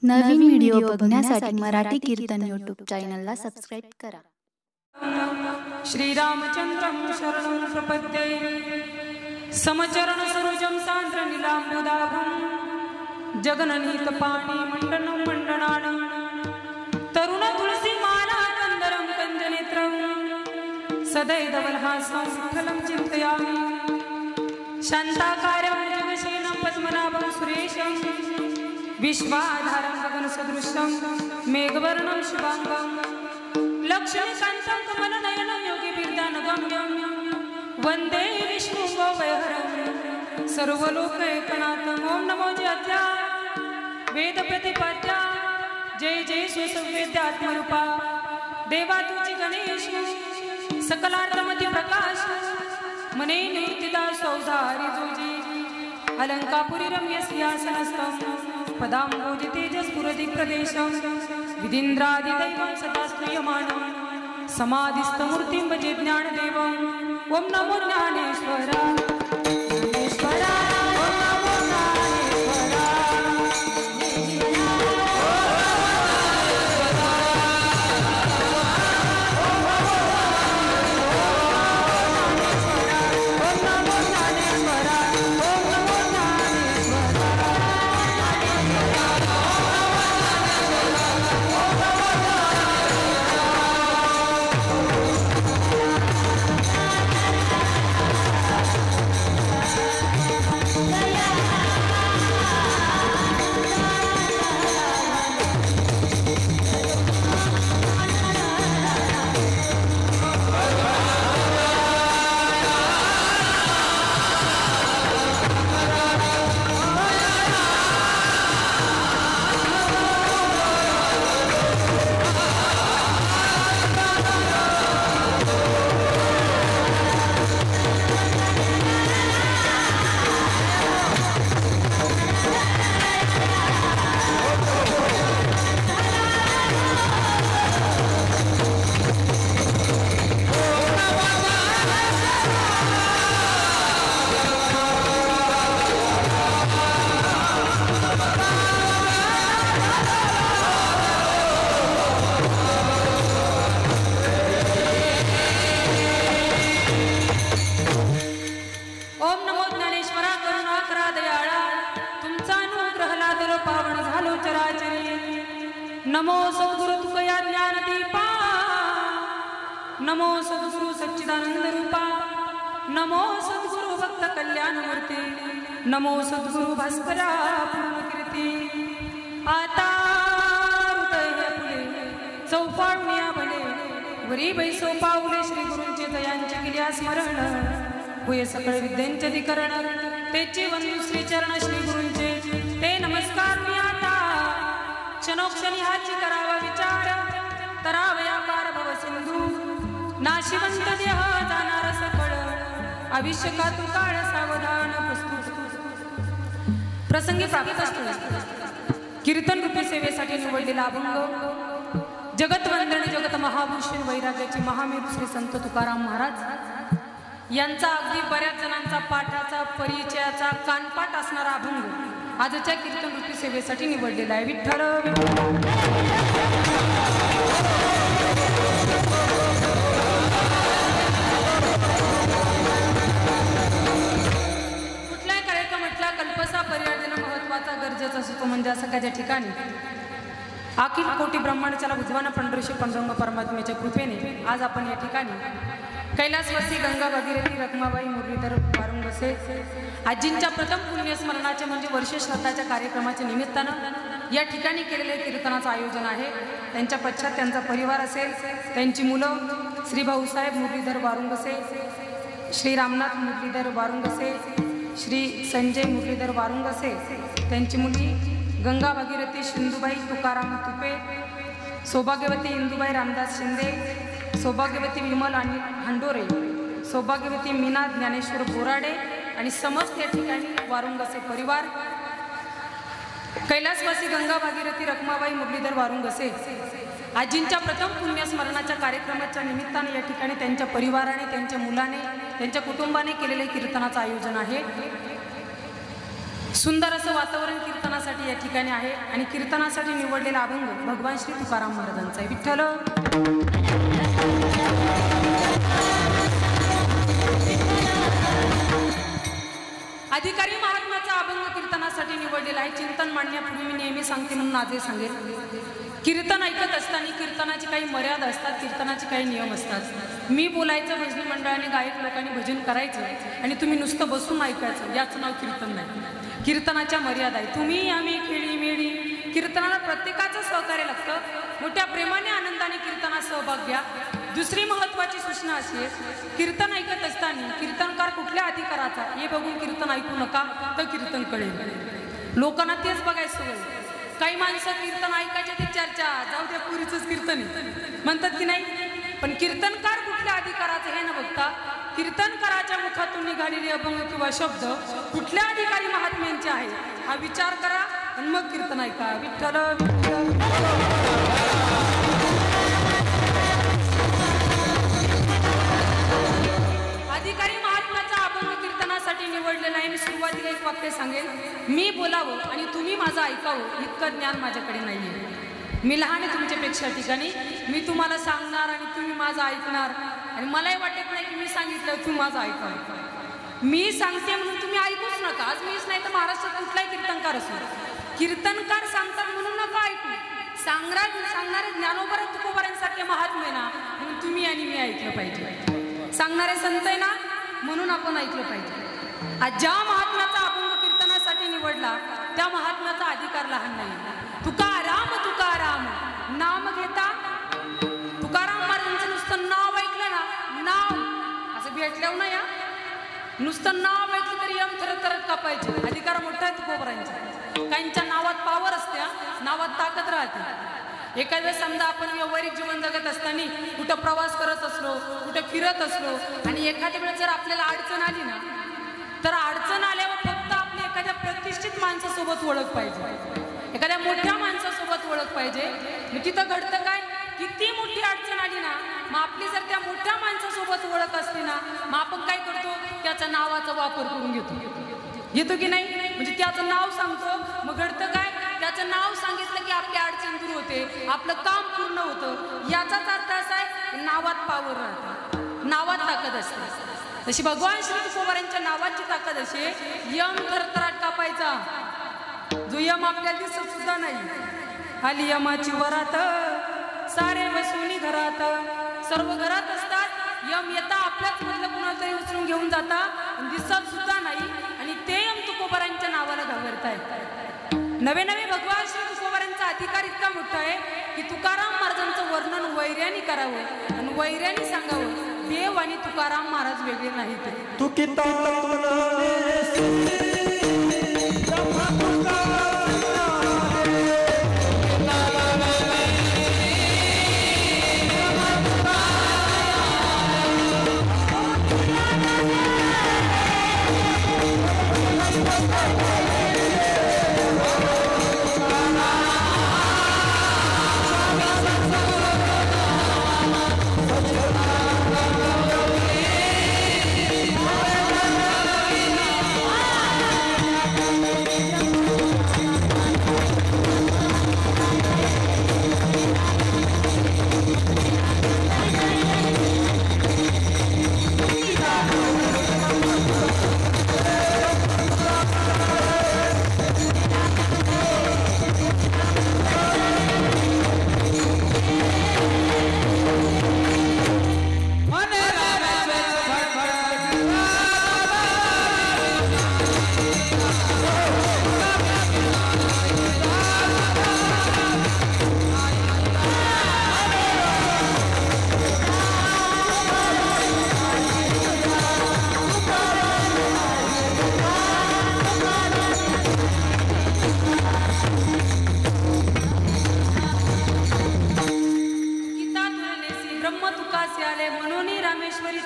नवीन video बघण्यासाठी मराठी कीर्तन YouTube चॅनलला subscribe करा। श्रीरामचंद्रं शरणं प्रपद्ये समचरण सरोजं सान्द्र नीलाम्बुदाभं जगननीत पाणी मंडनं मंडनानं तरुण तुलसी माला कंदरं कंजनेत्रं सदैवल्हासं विठ्ठलं चिन्तयामि शान्ताकारं जगसेनं पद्मनाभं सुरेशं विश्वाधारं गगनसदृशं मेघवर्णं शुभांगं लक्ष्मीकान्तं कमलनयनं योगिबिर्दानगम्यं वन्दे विष्णुवैहरं सर्वलोकैकनाथं। ॐ नमो जयत्या वेदप्रतिपाद्या जय जय सुसंवेद्यात्मरूपा देवा तुझी गणेश सकलार्थमती प्रकाश मने निवृत्तिदा सौधारी जोजी अलंकापुरी रम्य सिंहासनस्थं पदाम्बोज तेजस्फुरति प्रदेशं विदिन्द्रादिदैवं सदा स्तूयमानं समाधिस्थमूर्तिं भजे ज्ञानदेवं। ॐ नमो ज्ञानेश्वरा ज्ञानेश्वरा ॐ नमो ज्ञानेश्वरा नमो सद्गुरु तुकया ज्ञानदीपा नमो सद्गुरु सच्चिदानंद रूपा नमो सद्गुरु भक्त कल्याणमूर्ती नमो सद्गुरु भास्करा पूर्णकीर्ती। आता हृदय फुले चौपावण्या भले वरी बैसो पाऊले श्री गुरूंचे दयांचे गेल्या स्मरण होय सकळ विद्यांचे अधिकरण तेचे वंदू श्री चरण श्री गुरूंचे ते नमस्कार मी आता क्षणोक्षणी हाची करावा विचार करावया पार भव सिंधू नाशिवंत देह जाणार सकळ आविष्यका तू काळ सावधान प्रसंगी प्राप्त असतो कीर्तन रूपी सेवेसाठी निवडलेला अभंग जगतवंदन जगत महाभूषण वैराग्याचे महामेरू श्री संत तुकाराम महाराज यांचा अगदी बऱ्याच जणांचा पाठाचा परिचयाचा कानपाठ असणारा अभंग आजच्या कीर्तन रूपी सेवेसाठी निवडलेला आहे। विठ्ठल कुठलाही कार्यक्रम म्हटला कल्पसा पर्याय महत्वाचा गरजेचा असतो म्हणजे असं काय ठिकाणी अखिल कोटी ब्रह्मांडाला बुधवाना पंढरीशी पांडुरंग परमात्म्याच्या कृपेने आज आपण या ठिकाणी कैलासवासी गंगा भगीरथी रखमाबाई मुरलीधर वारुंगसे आजींच्या प्रथम पुण्यस्मरणाचे म्हणजे वर्ष श्राद्धाच्या कार्यक्रमाच्या निमित्तानं या ठिकाणी केलेले कीर्तनाचं आयोजन आहे। त्यांच्या पश्चात त्यांचा परिवार असेल, त्यांची मुलं श्री भाऊसाहेब मुरलीधर वारुंगसे, श्री रामनाथ मुरलीधर वारुंगसे, श्री संजय मुरलीधर वारुंगसे, त्यांची मुली गंगा भगीरथी सिंधुबाई तुकाराम तुपे, सौभाग्यवती इंदुबाई रामदास शिंदे, सौभाग्यवती विमल आणि हंडोरे, सौभाग्यवती मीना ज्ञानेश्वर बोराडे आणि समस्त या ठिकाणी वारुंगसे परिवार कैलासवासी गंगा भागीरथी रखमाबाई मुरलीधर वारुंगसे आजींच्या प्रथम पुण्यस्मरणाच्या कार्यक्रमाच्या निमित्ताने या ठिकाणी त्यांच्या परिवाराने त्यांच्या मुलाने त्यांच्या कुटुंबाने केलेले कीर्तनाचं आयोजन आहे। सुंदर असं वातावरण कीर्तनासाठी या ठिकाणी आहे आणि कीर्तनासाठी निवडलेला अभंग भगवान श्री तुकाराम महाराजांचा आहे. विठ्ठल अधिकारी महात्म्याचा अभंग कीर्तनासाठी निवडलेला आहे. चिंतन मांडण्यापूर्वी मी नेहमी सांगते म्हणून आजही सांगेल. कीर्तन ऐकत असताना कीर्तनाची काही मर्यादा असतात, कीर्तनाचे काही नियम असतात. मी बोलायचं, भजनी मंडळाने गायक लोकांनी भजन करायचं आणि तुम्ही नुसतं बसून ऐकायचं, याचं नाव कीर्तन नाही. कीर्तनाच्या मर्यादा आहे. तुम्ही आम्ही खेळी मेळी कीर्तनाला प्रत्येकाचं सहकार्य लागतं. मोठ्या प्रेमाने आनंदाने कीर्तनात सहभाग घ्या. दुसरी महत्त्वाची सूचना अशी आहे, कीर्तन ऐकत असताना कीर्तनकार कुठल्या अधिकाराचा हे बघून कीर्तन ऐकू नका, तर कीर्तन कळेल. लोकांना तेच बघायचं सवय. काही माणसं कीर्तन ऐकायचे ते चर्चा, जाऊ द्या पुरीचंच कीर्तन म्हणतात की नाही. पण कीर्तनकार कुठल्या अधिकाराचं हे न बघता कीर्तनकाराच्या मुखातून निघालेले अभंग किंवा शब्द कुठल्या अधिकारी महात्म्यांचे आहे हा विचार करा आणि मग कीर्तन ऐका. विठ्ठल अधिकारी महात्म्याचा अभंग कीर्तनासाठी निवडलेला आहे. मी सुरुवातीला एक वाक्य सांगेन, मी बोलावं आणि तुम्ही माझं ऐकावं इतकं ज्ञान माझ्याकडे नाही आहे. मी लहान आहे तुमच्यापेक्षा ठिकाणी. मी तुम्हाला सांगणार आणि तुम्ही माझं ऐकणार आणि मलाही वाटत नाही की मी सांगितलं तुम्ही माझं ऐकावं. मी सांगते म्हणून तुम्ही ऐकूच नका. आज मीच नाही तर महाराष्ट्रात कुठलाही कीर्तनकार असो, कीर्तनकार सांगतात म्हणून नका ऐकू. सांगणारे ज्ञानोबा तुकोबारांसारखे महात्मे ना म्हणून तुम्ही आणि मी ऐकलं पाहिजे. सांगणारे संत आहे ना म्हणून आपण ऐकलं पाहिजे. आज ज्या महात्म्याचा अभंग कीर्तनासाठी निवडला त्या महात्म्याचा अधिकार लहान नाही. तुकाराम तुकाराम नाम घेता, तुकाराम महाराजांचं नुसतं नाव ऐकलं ना, नाव असं भेटल्यावर ना, या नुसतं नाव ऐकलं तरी यम थरथरत कापायचे. अधिकार मोठा आहे तुकोबारांचा. काहींच्या नावात पावर असते, नावात ताकद राहते. एखाद्या वेळेस समजा आपण व्यावहारिक जीवन जगत असताना कुठं प्रवास करत असलो, कुठं फिरत असलो आणि एखाद्या वेळेस जर आपल्याला अडचण आली ना, तर अडचण आल्यावर फक्त आपली एखाद्या प्रतिष्ठित माणसासोबत ओळख पाहिजे, एखाद्या मोठ्या माणसासोबत ओळख पाहिजे. मग तिथं घडतं काय, किती मोठी अडचण आली ना, मग आपली जर त्या मोठ्या माणसासोबत ओळख असली ना, मग आपण काय करतो, त्याच्या नावाचा वापर करून घेतो की नाही. म्हणजे त्याचं नाव सांगतो, मग घडतं काय, त्याचं नाव सांगितलं की आपली अडचण दूर होते, आपलं काम पूर्ण होतं. याचाच अर्थ असा आहे नावात पावर राहते, नावात ताकद असते. तशी भगवान श्री तुकोबारांच्या नावाची ताकद अशी, यम थरथराट कापायचा. जो यम आपल्याला दिसत सुद्धा नाही. आली यमाची वरात, सारे बसुनी घरात. सर्व घरात असतात, यम येता आपल्याच मधलं कुणाला तरी उचलून घेऊन जाता, दिसत सुद्धा नाही. आणि ते यम तुकोबारांच्या नावाला घाबरतायत. नवे नवे भगवान श्री तुकोबारांचा अधिकार इतका मोठा आहे की तुकाराम महाराजांचं वर्णन वैर्याने करावं आणि वैर्याने सांगावं. देव आणि तुकाराम महाराज वेगळे नाहीत. तू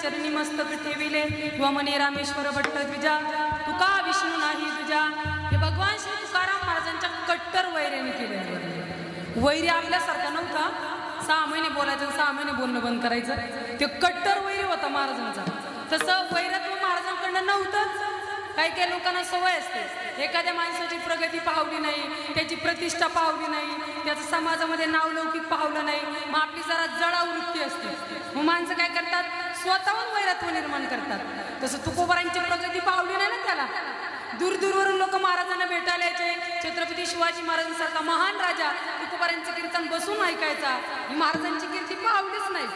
चरणी मस्तक ठेविले किंवा मने रामेश्वर भट्ट द्विजा तुका विष्णू नाही तुझा. हे भगवान श्री तुकाराम महाराजांच्या कट्टर वैर्याने केले. वैर्य आपल्यासारखा नव्हता 6 महिने बोलायचं 6 महिने बोलणं बंद करायचं. ते कट्टर वैर्य होता महाराजांचा. तसं वैरत्व महाराजांकडनं नव्हतंच. काही काही लोकांना सवय असते, एखाद्या माणसाची प्रगती पाहवली नाही, त्याची प्रतिष्ठा पाहवली नाही, त्याचं समाजामध्ये नावलौकिक पाहवलं नाही, मग आपली जरा जळाऊ वृत्ती असते. मग माणसं काय करतात, स्वतःहून वैरत्व निर्माण करतात. तसं तुकोबारांची प्रगती पाहवली नाही ना त्याला. दूरदूरवरून लोक महाराजांना भेटायला यायचे. छत्रपती शिवाजी महाराजांसारखा महान राजा तुकोबारांचं कीर्तन बसून ऐकायचा. ही महाराजांची कीर्ती पाहवलीच नाही.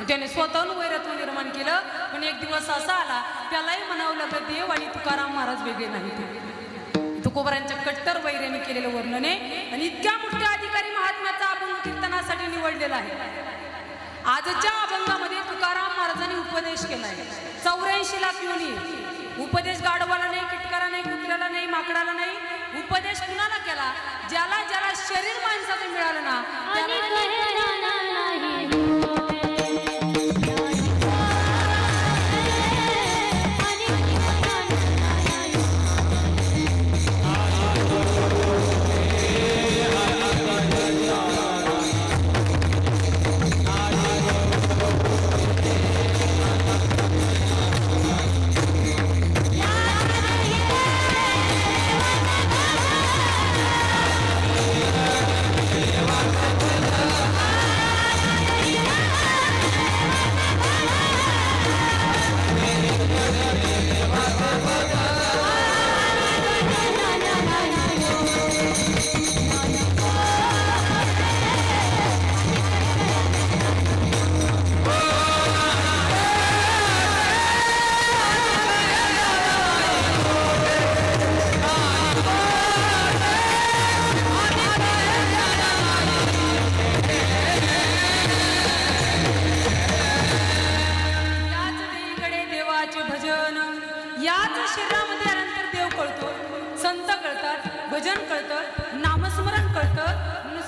त्याने स्वतःहून वैरत्व निर्माण केलं. पण एक दिवस असा आला, त्यालाही म्हणावं लागलं देव आणि तुकाराम महाराज वेगळे नाहीत. तुकोबारांच्या कट्टर वैर्याने केलेलं वर्णन आहे. आणि इतक्या मोठ्या अधिकारी महात्म्याचा अभंग कीर्तनासाठी निवडलेला आहे. आजच्या अभंगामध्ये तुकाराम महाराजांनी उपदेश केलाय. 84 लाख योनी. उपदेश गाढवाला नाही, किटकाला नाही, कुत्र्याला नाही, माकडाला नाही. उपदेश कुणाला केला, ज्याला ज्याला शरीर माणसाचं मिळालं ना त्याला.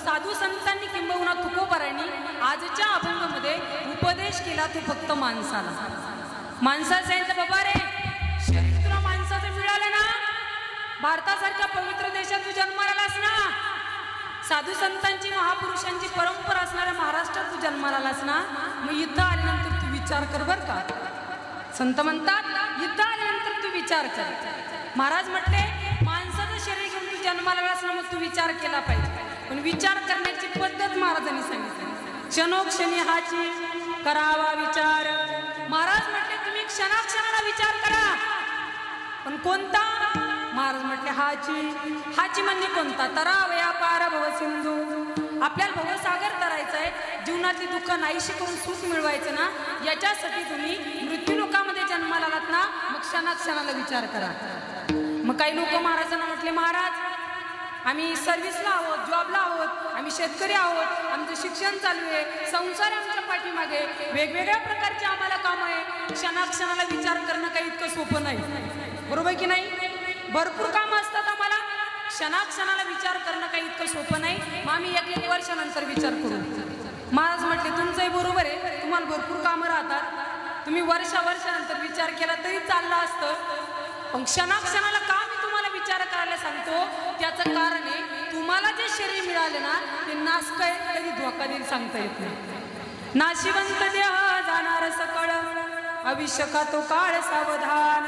साधू संतांनी किंबहुना तुकोबारांनी आजच्या अभंगामध्ये उपदेश केला तो फक्त माणसाला. माणसाला सांगितलं, बाबा रे, शरीर तुला माणसाचं मिळालं ना, भारतासारख्या पवित्र देशात तू जन्माला आलास ना, साधू संतांची महापुरुषांची परंपरा असणाऱ्या महाराष्ट्रात तू जन्माला आलास ना, मग इथं आल्यानंतर तू विचार कर बर का. संत म्हणतात इथं आल्यानंतर तू विचार कर. महाराज म्हटले माणसाचं शरीर घेऊन तू जन्माला आलास ना, मग तू विचार केला पाहिजे. पण विचार करण्याची पद्धत महाराजांनी सांगितली. क्षणोक्षणी हाची करावा विचार. महाराज म्हटले तुम्ही क्षणाक्षणाला विचार करा, पण कोणता. महाराज म्हटले हाची म्हणजे कोणता. तरावया पार भव सिंधू. आपल्याला भवसागर तरायचं आहे, जीवनातली दुःख नाहीशी करून सुख मिळवायचं ना, याच्यासाठी तुम्ही मृत्यू लोकामध्ये जन्माला आलात ना, मग क्षणाक्षणाला विचार करा. मग काही लोक महाराजांना म्हटले, महाराज आम्ही सर्व्हिसला आहोत, जॉबला आहोत, आम्ही शेतकरी आहोत, आमचं शिक्षण चालू आहे, संसार आमच्या पाठीमागे, वेगवेगळ्या प्रकारचे आम्हाला कामं आहे, क्षणाक्षणाला विचार करणं काही इतकं सोपं नाही. बरोबर की नाही. भरपूर कामं असतात आम्हाला, क्षणाक्षणाला विचार करणं काही इतकं सोपं नाही. मग आम्ही एक वर्षानंतर विचार करू. महाराज म्हटले तुमचंही बरोबर आहे, तुम्हाला भरपूर कामं राहतात, तुम्ही वर्षानंतर विचार केला तरी चाललं असतं, पण क्षणाक्षणाला का मी तुम्हाला विचार करायला सांगतो, त्याचं कारण आहे तुम्हाला जे शरीर मिळाले ना ते नासकय कधी धोका देईल सांगता येत नाही. नाशिवंत देह जाणार सकळ, अविष्यका तो काळ सावधान.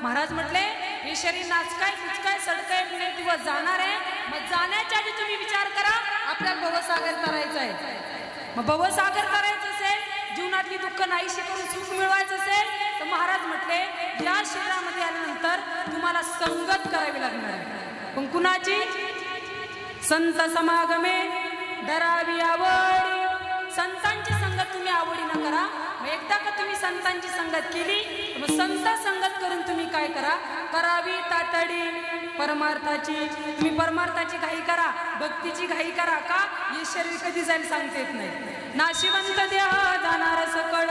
महाराज म्हटले हे शरीर नाचकाय कुचकाय सडकाय पुणे दिवस जाणार आहे, मग जाण्याच्या आधी तुम्ही विचार करा आपल्याला भवसागर करायचं आहे. मग भवसागर करायचं असेल, जीवनातली दुःख नाहीशी करून सुख मिळवायचं असेल, तर महाराज म्हटले या शरीरामध्ये आल्यानंतर तुम्हाला संगत करावी लागणार आहे. पण कुणाची. संत समागमे धरावी आवड. संतांची संगत तुम्ही आवडीनं करा. एकदा का तुम्ही संतांची संगत केली, मग संत संगत करून तुम्ही काय करा, करावी तातडी परमार्थाची. तुम्ही परमार्थाची घाई करा, भक्तीची घाई करा. का हे शरीर कधी जाईल सांगता येत नाही. नाशिवंत देह जाणार सकळ,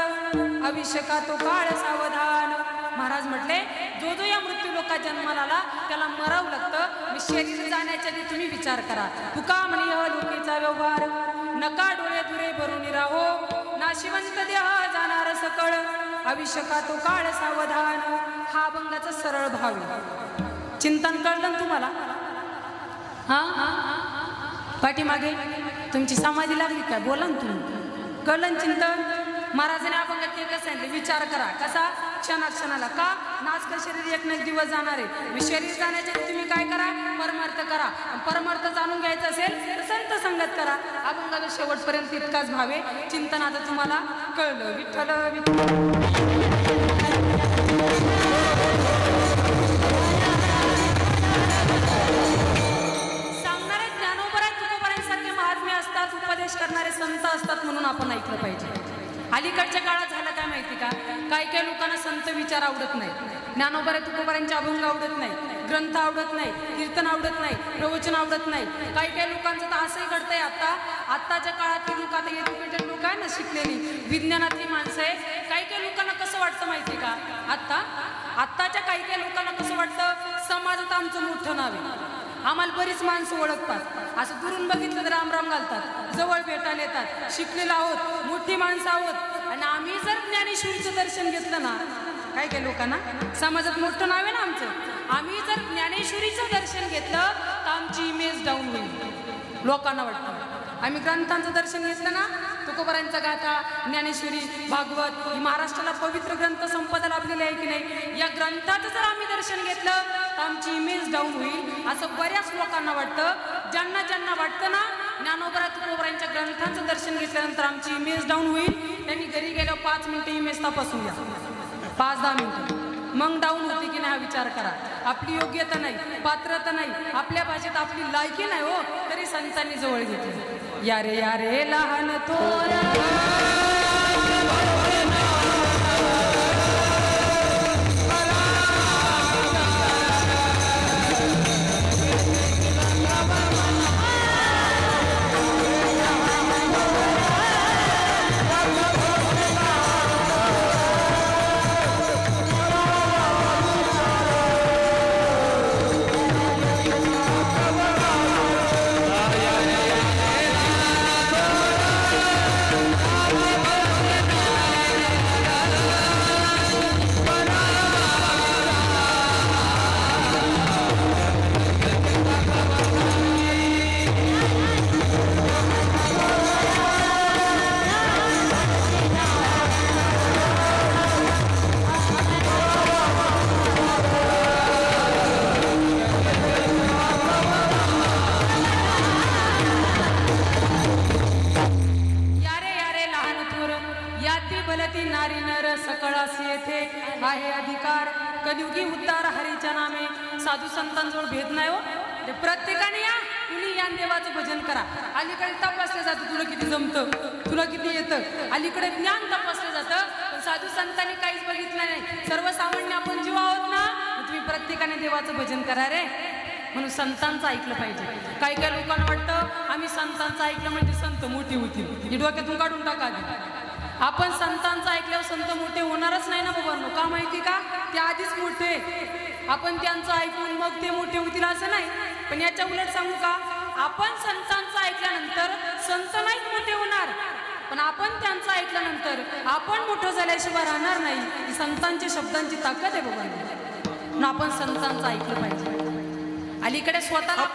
अविष्यका तो काळ सावधान. महाराज म्हटले जो जो या मृत्यू लोका जन्माला आला त्याला मरावं लागतं. शरीर जाण्याच्या आधी तुम्ही विचार करा. तुका म्हणे लोकीचा व्यवहार, नका डोळे दुरे भरून राहो. नाशिवंत देह जाणार सकळ, अविष्यका तो काळ सावधान. हा अभंगाचा सरळ भाव आहे. चिंतन कळलं तुम्हाला. हा पाठीमागे तुमची समाधी लागली काय, बोला ना तुम्ही. कळलं चिंतन. महाराजांनी अभंगात ते कसं सांगितलं, विचार करा. कसा क्षणाला का नाचकर शरीर एक ना एक दिवस जाणार आहे. शरीर जाण्याच्या आधी तुम्ही काय करा, परमार्थ करा. परमार्थ जाणून घ्यायचं असेल तर संत संगत करा. अभंगाचा शेवटपर्यंत इतकाच भावे चिंतन आता तुम्हाला कळलं. विठ्ठल सांगणारे ज्ञानोबराय तुकोबरायांसारखे महात्मे असतात, उपदेश करणारे संत असतात म्हणून आपण ऐकलं पाहिजे. अलीकडच्या काळात झालं काय माहिती का, काही लोकांना संत विचार आवडत नाही, ज्ञानोबराय तुकोबरायांचे अभंग आवडत नाही, ग्रंथ आवडत नाही, कीर्तन आवडत नाही, प्रवचन आवडत नाही. काही लोकांचं तर असंही घडतंय आत्ताच्या काळातली लोक, आता एज्युकेटेड लोक आहे ना, शिकलेली विज्ञानातली माणसं आहे. काही लोकांना कसं वाटतं माहिती का, आत्ताच्या काही लोकांना कसं वाटतं, समाजात आमचं मोठं नाव आहे, आम्हाला बरीच माणसं ओळखतात, असं दुरून बघितलं तर रामराम घालतात, जवळ भेटायला येतात, शिकलेलं आहोत, मोठी माणसं आहोत. आणि आम्ही जर ज्ञानेश्वरीचं दर्शन घेतलं ना, काही लोकांना समाजात मोठं नाव आहे ना आमचं, आम्ही जर ज्ञानेश्वरीचं दर्शन घेतलं तर आमची इमेज डाऊन होईल. लोकांना वाटतं आम्ही ग्रंथांचं दर्शन घेतलं ना, तुकोबरायांचा गाथा, ज्ञानेश्वरी, भागवत ही महाराष्ट्राला पवित्र ग्रंथ संपदा लाभलेली आहे की नाही, या ग्रंथाचं जर आम्ही दर्शन घेतलं तर आमची इमेज डाऊन होईल असं बऱ्याच लोकांना वाटतं. ज्यांना वाटतं ना ज्ञानोबराय तुकोबरायांच्या ग्रंथांचं दर्शन घेतल्यानंतर आमची इमेज डाऊन होईल, त्यांनी घरी गेल्यावर 5 मिनिटं इमेज तपासून घ्या, 5-10 मिनिटं, मग डाऊन होते की नाही हा विचार करा. आपली योग्यता नाही, पात्रता नाही, आपल्या भाषेत आपली लायकी नाही हो, तरी संतांनी जवळ घेतली. या रे लहान थोर आहे अधिकार. कलियुगी उद्धार हरीच्या नामे. साधू संतांजवळ भेद नाही हो, प्रत्येकाने या, कुणी या देवाचं भजन करा. अलीकडे तपासलं जातं तुला किती जमतं, तुला किती येतं, अलीकडे ज्ञान तपासलं जातं, पण साधू संतांनी काहीच बघितलं नाही. सर्वसामान्य आपण जीव आहोत ना, तुम्ही प्रत्येकाने देवाचं भजन करा रे, म्हणून संतांचं ऐकलं पाहिजे. काही लोकांना वाटतं आम्ही संतांचं ऐकलं म्हणजे संत मोठे होतील, ही डोक्यातून काढून टाका. आपण संतांचं ऐकल्यावर संत मोठे होणारच नाही ना बाबांनो. का माहिती का, ते आधीच मोठे, आपण त्यांचं ऐकून मग ते मोठे होतील असं नाही. पण याच्या उलट सांगू का, आपण संतांचं ऐकल्यानंतर संत नाहीच मोठे होणार, पण आपण त्यांचं ऐकल्यानंतर आपण मोठं झाल्याशिवाय राहणार नाही. ही संतांच्या शब्दांची ताकद आहे बाबांनो. आपण संतांचं ऐकलं पाहिजे. अलीकडे स्वतःला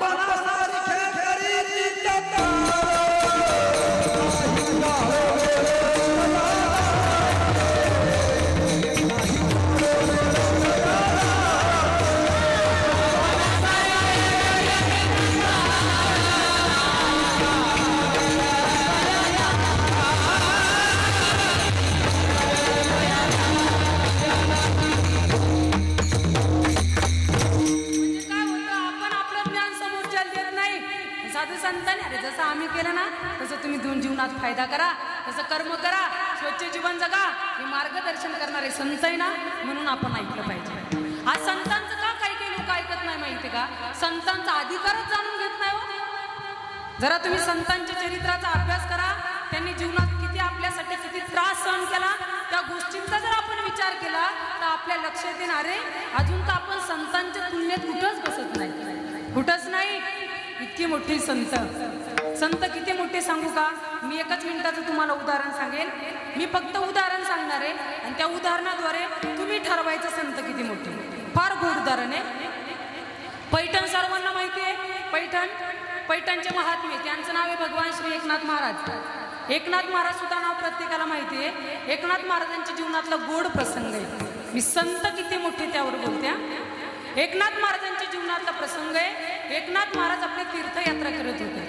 जसं आम्ही केलं ना तसं तुम्ही दोन जीवनात फायदा करा, तसं कर्म करा, स्वच्छ जीवन जगा, हे मार्गदर्शन करणारे संत आहे ना, म्हणून आपण ऐकलं पाहिजे. आज संतांचं का काही लोक ऐकत नाही माहिती का, संतांचा अधिकारच जाणून घेत नाही हो. जरा तुम्ही संतांच्या चरित्राचा अभ्यास करा, त्यांनी जीवनात किती आपल्यासाठी किती त्रास सहन केला, त्या गोष्टींचा जर आपण विचार केला तर आपल्या लक्षात येणार आहे अजून तर आपण संतांच्या तुलनेत कुठंच बसत नाही, कुठंच नाही. इतकी मोठी संत किती मोठे सांगू का, मी एकच मिनिटाचं तुम्हाला उदाहरण सांगेन. मी फक्त उदाहरण सांगणार आहे आणि त्या उदाहरणाद्वारे तुम्ही ठरवायचं संत किती मोठे. फार गोड उदाहरण आहे. पैठण सर्वांना माहिती आहे. पैठणचे महात्मे, त्यांचं नाव आहे भगवान श्री एकनाथ महाराज. एकनाथ महाराज सुद्धा नाव प्रत्येकाला माहिती आहे. एकनाथ महाराजांच्या जीवनातला गोड प्रसंग आहे. मी संत किती मोठे त्यावर बोलते हा. एकनाथ महाराजांच्या जीवनातला प्रसंग आहे. एकनाथ महाराज आपले तीर्थयात्रा करत होते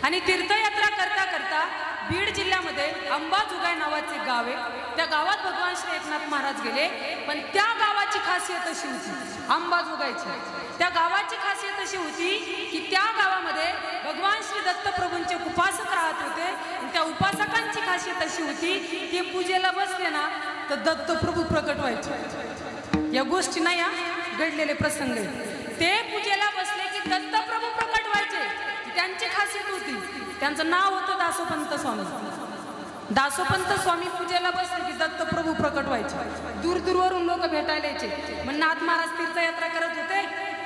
आणि तीर्थयात्रा करता करता बीड जिल्ह्यामध्ये अंबाजोगाई नावाचे गाव आहे. त्या गावात भगवान श्री एकनाथ महाराज गेले. पण त्या गावाची खासियत अशी होती, अंबाजोगाईची त्या गावाची खासियत अशी होती की त्या गावामध्ये भगवान श्री दत्तप्रभूंचे उपासक राहत होते. त्या उपासकांची खासियत अशी होती की पूजेला बसले ना तर दत्तप्रभू प्रकट व्हायचे. या गोष्टी नाही या घडलेले प्रसंग. ते पूजेला बसले की दत्तप्रभू प्रकट व्हायचे. त्यांची खासियत होती. त्यांचं नाव होतं दासोपंत स्वामी. दासोपंत स्वामी पूजेला बसले की दत्तप्रभू प्रकट व्हायचे. दूरवरून लोक भेटायला यायचे. मग नाथ महाराज तीर्थयात्रा करत होते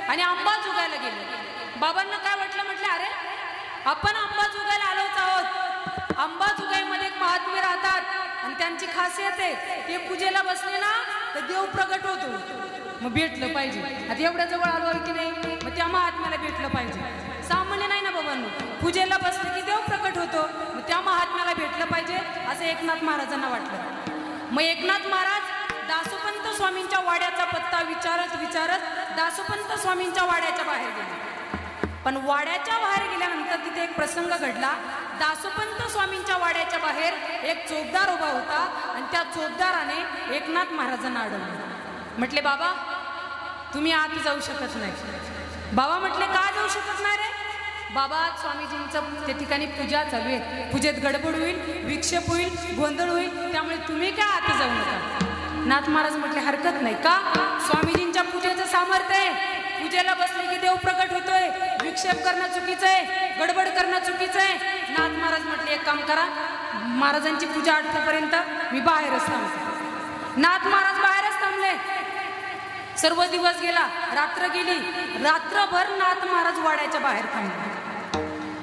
आणि अंबाजोगाईला गेले. बाबांना काय वाटलं, म्हटलं अरे आपण अंबाजोगाईला आलोच आहोत. अंबाजोगाईमध्ये एक महात्मे राहतात आणि त्यांची खासियत आहे ते पूजेला बसले ना तर देव प्रकट होतो. मग भेटलं पाहिजे. आता एवढ्या जवळ आलो आहे की नाही, मग त्या महात्म्याला भेटलं पाहिजे. सामान्य नाही ना बाबांनो, पूजेला बसले की देव प्रकट होतो. मग त्या महात्म्याला भेटलं पाहिजे असं एकनाथ महाराजांना वाटलं. मग एकनाथ महाराज दासोपंत स्वामींच्या वाड्याचा पत्ता विचारत विचारत दासोपंत स्वामींच्या वाड्याच्या बाहेर गेले. पण वाड्याच्या बाहेर गेल्यानंतर तिथे एक प्रसंग घडला. दासोपंत स्वामींच्या वाड्याच्या बाहेर एक चोपदार उभा होता आणि त्या चोपदाराने एकनाथ महाराजांना अडवलं. म्हटले बाबा तुम्ही आत जाऊ शकत नाही. बाबा म्हटले का जाऊ शकत नाही रे? बाबा स्वामीजींचं त्या ठिकाणी पूजा चालू आहे, पूजेत गडबड होईल, विक्षेप होईल, गोंधळ होईल, त्यामुळे तुम्ही काय आत जाऊ नका. नाथ महाराज म्हटले हरकत नाही. का? स्वामीजींच्या पूजेचं सामर्थ्य आहे. पूजेला बसले की देव प्रकट होतोय. विक्षेप करणं चुकीचं आहे, गडबड करणं चुकीचं आहे. नाथ महाराज म्हटले एक काम करा, महाराजांची पूजा आटोपर्यंत मी बाहेरच थांबतो. नाथ महाराज बाहेरच थांबले. सर्व दिवस गेला, रात्र गेली. रात्रभर नाथ महाराज वाड्याच्या बाहेर थांबले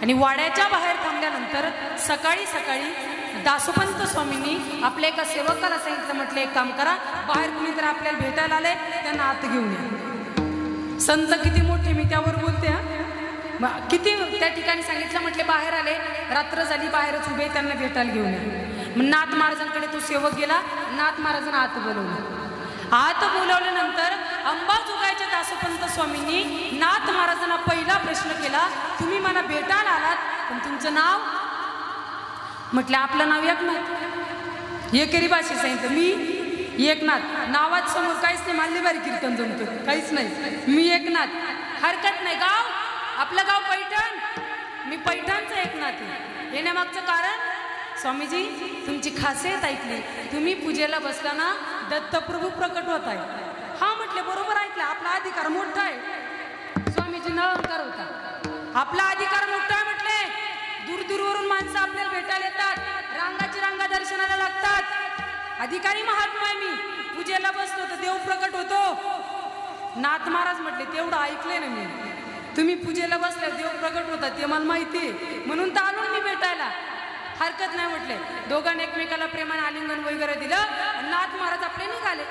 आणि वाड्याच्या बाहेर थांबल्यानंतर सकाळी सकाळी दासोपंत स्वामींनी आपल्या एका सेवकाला सांगितलं, म्हटलं एक काम करा, बाहेर कुणीतरी आपल्याला भेटायला आले, त्यांना आत घेऊन या. संत किती मोठे मी त्यावर बोलते हा. किती त्या ठिकाणी सांगितलं, म्हटले बाहेर आले, रात्र झाली, बाहेरच उभे, त्यांना भेटायला घेऊन या. मग नाथ महाराजांकडे तो सेवक गेला. नाथ महाराजांना आत बोलवलं. आत बोलवल्यानंतर अंबाजोगाईच्या दासोपंत स्वामींनी नाथ महाराजांना पहिला प्रश्न केला, तुम्ही मला भेटायला आलात पण तुमचं नाव? म्हटलं आपलं नाव एकनाथ. एकेरी भाषेत सांगितलं मी एकनाथ. नावात समोर काहीच नाही, माल्लेबारी कीर्तन जमतो काहीच नाही, मी एकनाथ. हरकत नाही. गाव? आपलं गाव पैठण. मी पैठणचं एकनाथ आहे. येण्यामागचं कारण, स्वामीजी तुमची खासियत ऐकली, तुम्ही पूजेला बसला ना दत्तप्रभू प्रकट होत आहे. हा म्हटले बरोबर ऐकलं, आपला अधिकार मोठा आहे. स्वामीजी नळंकार होता, आपला अधिकार मोठा आहे. म्हटले दूरवरून माणसं आपल्याला भेटायला येतात, रांगाची रांगा दर्शनाला लागतात. अधिकारी महात्मा आहे मी. पूजेला बसलो तर देव प्रकट होतो. नाथ महाराज म्हटले तेवढं ऐकलंय ना मी, तुम्ही पूजेला बसल्या देव प्रकट होतात ते मला माहिती आहे, म्हणून तर आलो मी भेटायला. हरकत नाही म्हटले. दोघांनी एकमेकाला प्रेमाने आलिंगन वगैरे दिलं. नाथ महाराज आपले निघाले.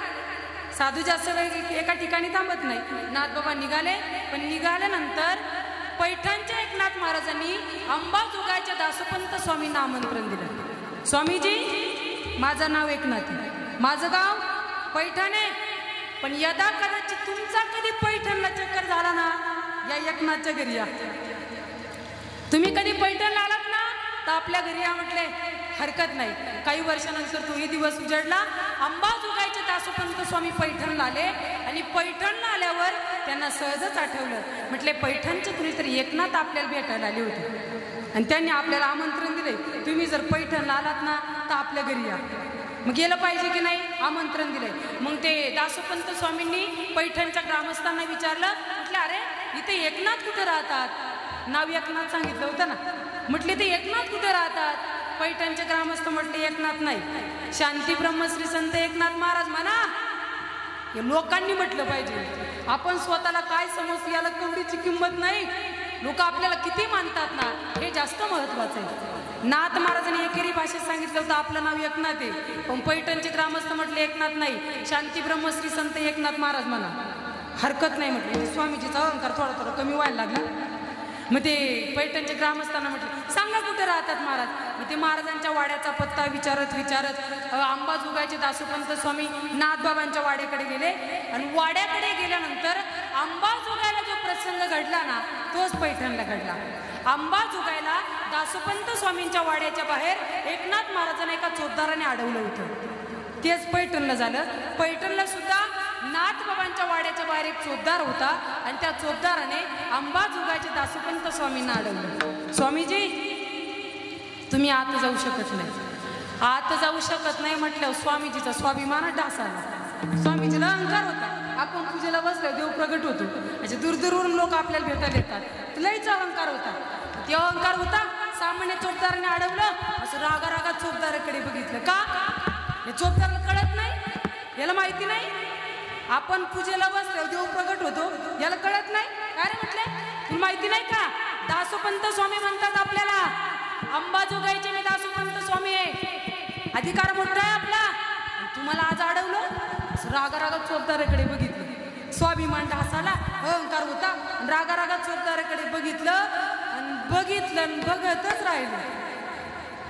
साधू जास्त एका ठिकाणी थांबत नाही. नाथ बाबा निघाले. पण निघाल्यानंतर पैठणच्या एकनाथ महाराजांनी अंबाजोगाईच्या दासोपंत स्वामींना आमंत्रण दिलं. स्वामीजी माझं नाव एकनाथ आहे, माझं गाव पैठण आहे, पण यदा कदाचित तुमचा कधी पैठणला चक्कर झाला ना, या एकनाथच्या घरी या. तुम्ही कधी पैठणला आलात ना तर आपल्या घरी या. म्हटले हरकत नाही. काही वर्षानंतर तोही दिवस उजडला. अंबाजोगाईचे दासोपंत स्वामी पैठणला आले आणि पैठणला आल्यावर त्यांना सहजच आठवलं, म्हटले पैठणचे कुणीतरी एकनाथ आपल्याला भेटायला आले होते आणि त्यांनी आपल्याला आमंत्रण दिले, तुम्ही जर पैठणला आलात ना तर आपल्या घरी या. मग गेलं पाहिजे की नाही? आमंत्रण दिले. मग ते दासोपंत स्वामींनी पैठणच्या ग्रामस्थांना विचारलं, म्हटलं अरे इथे एकनाथ कुठे राहतात? नाव एकनाथ सांगितलं होतं ना. म्हटले ते एकनाथ कुठे राहतात? पैठणचे ग्रामस्थ म्हटले एकनाथ नाही, शांती ब्रह्मश्री संत एकनाथ महाराज म्हणा. हे लोकांनी म्हटलं पाहिजे. आपण स्वतःला काय समजतो याला तेवढीची किंमत नाही. लोक आपल्याला किती मानतात ना, हे जास्त महत्वाचं आहे. नाथ महाराजांनी एकेरी भाषेत सांगितलं होतं आपलं नाव एकनाथ आहे, पण पैठणचे ग्रामस्थ म्हटले एकनाथ नाही, शांती ब्रह्मश्री संत एकनाथ महाराज म्हणा. हरकत नाही म्हटले. स्वामीजीचा अहंकार थोडा थोडा कमी व्हायला लागला. मग ते पैठणचे ग्रामस्थांना म्हटलं सांगा कुठे राहतात महाराज. मग ते महाराजांच्या वाड्याचा पत्ता विचारत विचारत अंबाजोगाईचे दासोपंत स्वामी नाथबाबांच्या वाड्याकडे गेले. आणि वाड्याकडे गेल्यानंतर अंबाजोगाईला जो प्रसंग घडला ना तोच पैठणला घडला. अंबाजोगाईला दासोपंत स्वामींच्या वाड्याच्या बाहेर एकनाथ महाराजांना एका चोपदाराने अडवलं होतं. तेच पैठणला झालं. पैठणला सुद्धा नाथबाबांच्या वाड्याच्या बाहेर एक चोपदार होता आणि त्या चोपदाराने अंबाजोगाईचे दासोपंत स्वामींना अडवलं. स्वामीजी तुम्ही आत जाऊ शकत नाही. आत जाऊ शकत नाही म्हटल्यावर स्वामीजीचा स्वाभिमान ढास आला. स्वामीजीला अहंकार होता. आपण पूजेला बसलो देव प्रगट होतो. असे दूरदूरवरून लोक आपल्याला भेटायला येतात. लईचा अहंकार होता. ते अहंकार होता. सामान्य चोपदाराने अडवलं. असं रागारागात चोपदाराकडे बघितलं. का हे चोपदाराला कळत नाही? याला माहिती नाही आपण पूजेला बसलो देव प्रगट होतो. याला कळत नाही काय रे म्हटले तुला माहिती नाही का? दासोपंत स्वामी म्हणतात आपल्याला. अंबाजोगाईचे मी दासोपंत स्वामी आहे. अधिकार मोठा आहे आपला. तुम्हाला आज अडवलं. रागारागात चोपदाराकडे बघितलं. स्वाभिमान ढासाला अहंकार होता. रागारागात चोपदाराकडे बघितलं आणि बघतच राहिलं.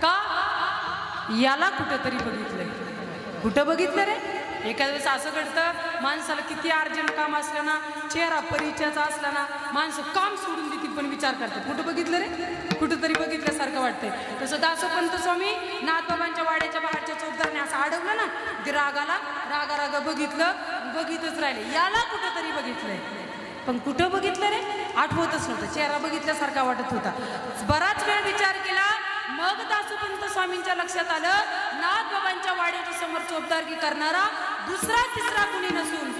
का याला कुठंतरी बघितलंय. कुठं बघितलं रे? एखाद्या वेळेस असं घडतं माणसाला किती अर्जंट काम असलं ना चेहरा परिचयाचा असला ना माणसं काम सोडून देतील पण विचार करतात. कुठं बघितलं रे? कुठंतरी बघितल्यासारखं वाटतंय. तसं दासोपंत स्वामी नाथबाबांच्या वाड्याच्या बाहेरच्या चोपदाराने असं अडवलं ना ते रागाराग बघितच राहिले. याला कुठंतरी बघितलंय. पण कुठं बघितलं रे आठवतच नव्हतं. चेहरा बघितल्यासारखा वाटत होता. बराच वेळ विचार केला. मग दासोपंत स्वामींच्या लक्षात आलं नाथबाबांच्या वाड्याच्या समोर चोपदारकी करणारा दुसरा तिसरा कुणी नसून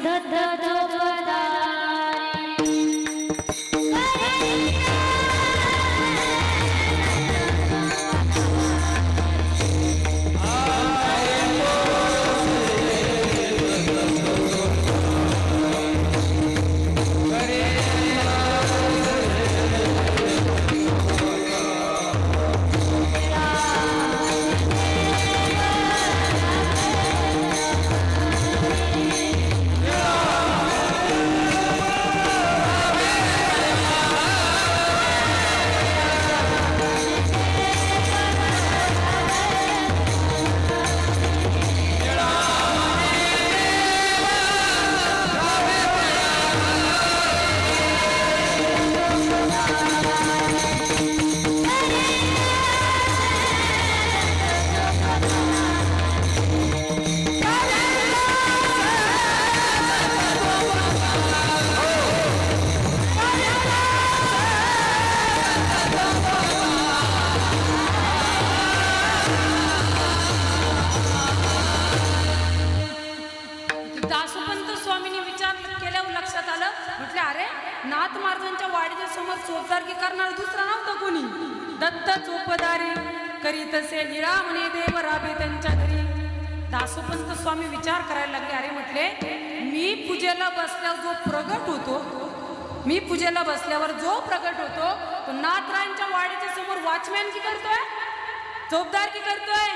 नाथ महाराजांच्या वाडीच्या समोर चोपदारकी करणार दुसरा नव्हता कोणी. दत्त चोपदारी करीतसे निरामणे देव राबे त्यांच्या घरी. दासोपंत स्वामी विचार करायला लागले. अरे म्हटले मी पूजेला बसल्यावर जो प्रगट होतो तो नाथरायांच्या वाडीच्या समोर वॉचमॅन की करतोय चोपदारकी करतोय.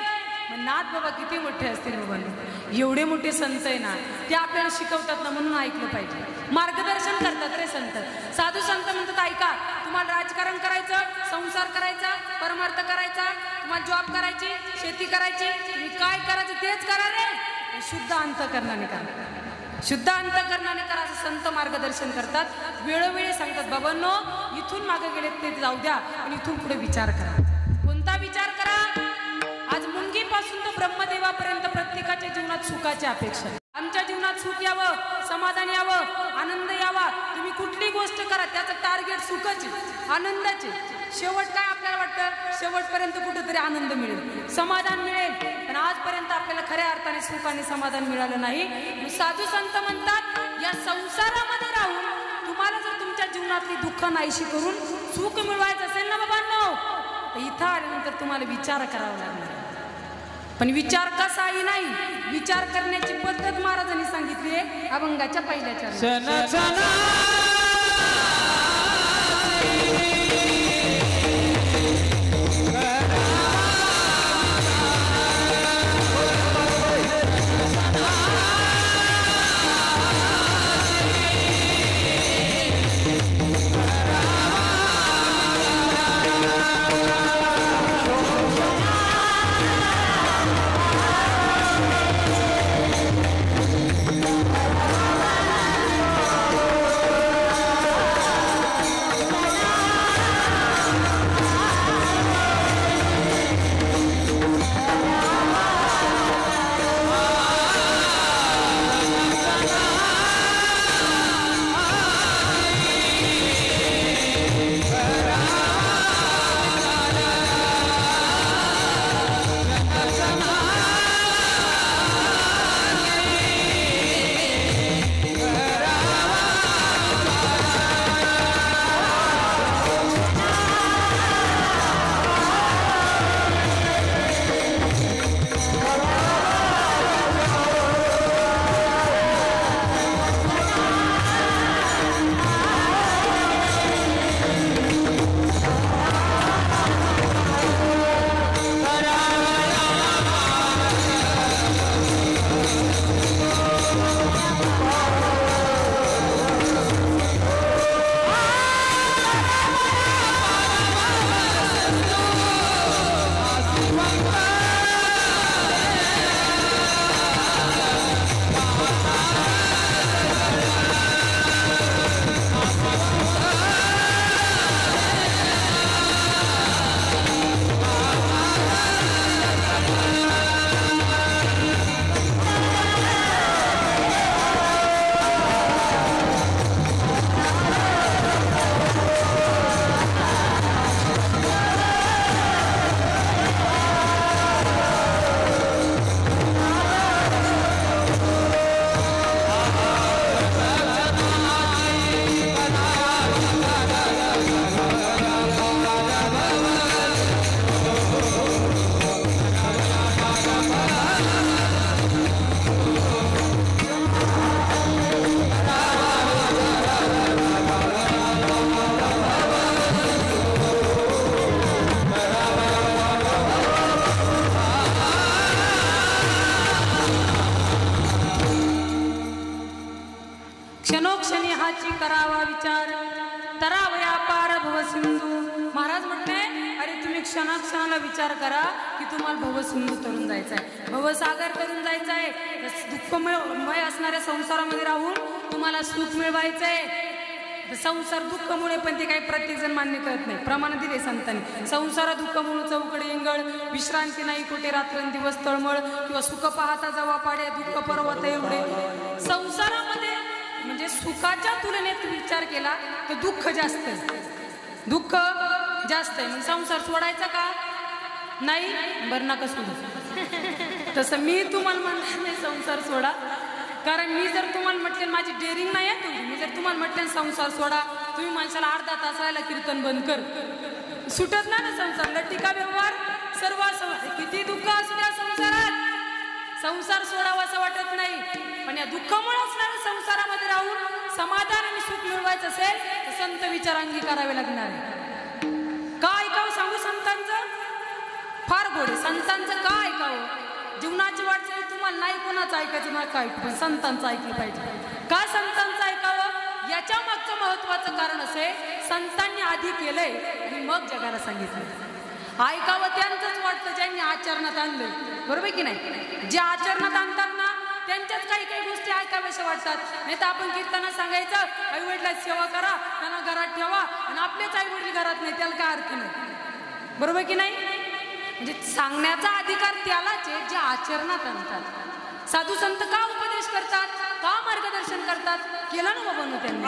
नाथ बाबा किती मोठे असतील बाबांनो. एवढे मोठे संत आहे ना ते आपल्याला शिकवतात ना म्हणून ऐकलं पाहिजे. मार्गदर्शन करतात रे संत. साधू संत म्हणतात ऐका तुम्हाला राजकारण करायचं संसार करायचा परमार्थ करायचा तुम्हाला जॉब करायची शेती करायची तुम्ही काय करायचं तेच करा रे. शुद्ध अंतःकरणाने करा. शुद्ध अंतःकरणाने करा असं संत मार्गदर्शन करतात. वेळोवेळी सांगतात बाबांनो इथून मागे गेले ते जाऊ द्या आणि इथून पुढे विचार करा. कोणता विचार करा? आज मुंगीपासून तर ब्रह्मदेवापर्यंत प्रत्येकाच्या जीवनात सुखाची अपेक्षा. आमच्या जीवनात सुख यावं समाधान यावं आनंद यावा. तुम्ही कुठली गोष्ट करा त्याचं टार्गेट सुखाचे आनंदाचे. शेवट काय आपल्याला वाटतं शेवटपर्यंत कुठेतरी आनंद मिळेल समाधान मिळेल. पण आजपर्यंत आपल्याला खऱ्या अर्थाने सुख आणि समाधान मिळालं नाही. साधू संत म्हणतात या संसारामध्ये राहून तुम्हाला जर तुमच्या जीवनातली दुःख नाहीशी करून सुख मिळवायचं असेल ना बाबांनो तर इथं आल्यानंतर तुम्हाला विचार करावा लागणार. पण विचार कसाही नाही विचार करण्याची पद्धत महाराजांनी सांगितली आहे अभंगाच्या पहिल्या चरणात. क्षणोक्षणी हाची करावा विचार तरावया पार भव सिंधू. महाराज म्हटले अरे तुम्ही क्षणाक्षणाला विचार करा की तुम्हाला भवसिंधू तरून जायचं आहे, भवसागर तरून जायचं आहे. दुःखमय असणाऱ्या संसारामध्ये राहून तुम्हाला सुख मिळवायचं आहे. संसार दुःखमुळे पण ते काही प्रत्येक जण मान्य करत नाही. प्रमाण दिले संतांनी. संसार दुःखमुळे चौकडे इंगळ, विश्रांती नाही कुठे रात्रंदिवस तळमळ, किंवा सुख पाहता जवा पाडे दुःख पर्वत एवढे. संसारामध्ये म्हणजे सुखाच्या तुलनेत विचार केला तर दुःख जास्त आहे, दुःख जास्त आहे. मग संसार सोडायचा का नाही? बरं नका सोडू. तसं मी तुम्हाला म्हणणार नाही संसार सोडा, कारण मी जर तुम्हाला म्हटले माझी डेअरिंग नाही आहे तुम्ही, मी जर तुम्हाला म्हटले संसार सोडा, तुम्ही माणसाला अर्धा तास राहिला कीर्तन बंद कर, सुटत ना संसार. लटिका व्यवहार सर्व किती दुःख असू द्या संसारात, संसार सोडावा असं वाटत नाही. पण या दुःखामुळे असणाऱ्या संसारामध्ये राहून समाधान आणि सुख मिळवायचं असेल तर संत विचारांगी करावे लागणार. का ऐकावं सांगू? संतांचं फार गोड आहे. संतांचं का ऐकावं? जीवनाची वाटचाल तुम्हाला नाही कोणाचं ऐकायचं, नाही काय पण संतांचं ऐकलं पाहिजे. का संतांचं ऐकावं? याच्या मागचं महत्वाचं कारण असे, संतांनी आधी केलंय आणि मग जगाला सांगितलं. ऐकावं त्यांचंच वाटतं ज्यांनी आचरणात आणलंय, बरोबर की नाही? जे आचरणात आणतात ना त्यांच्याच काही काही गोष्टी ऐकाव्याशा वाटतात. नाही तर आपण कीर्तनात सांगायचं आई वडिलांची सेवा करा, त्यांना घरात ठेवा, आणि आपलेच आई वडील घरात नाही, त्याला काय अर्थ नाही, बरोबर की नाही? म्हणजे सांगण्याचा अधिकार त्यालाच आहे जे आचरणात आणतात. साधू संत का उपदेश करतात, का मार्गदर्शन करतात? केलं ना बाबा त्यांनी.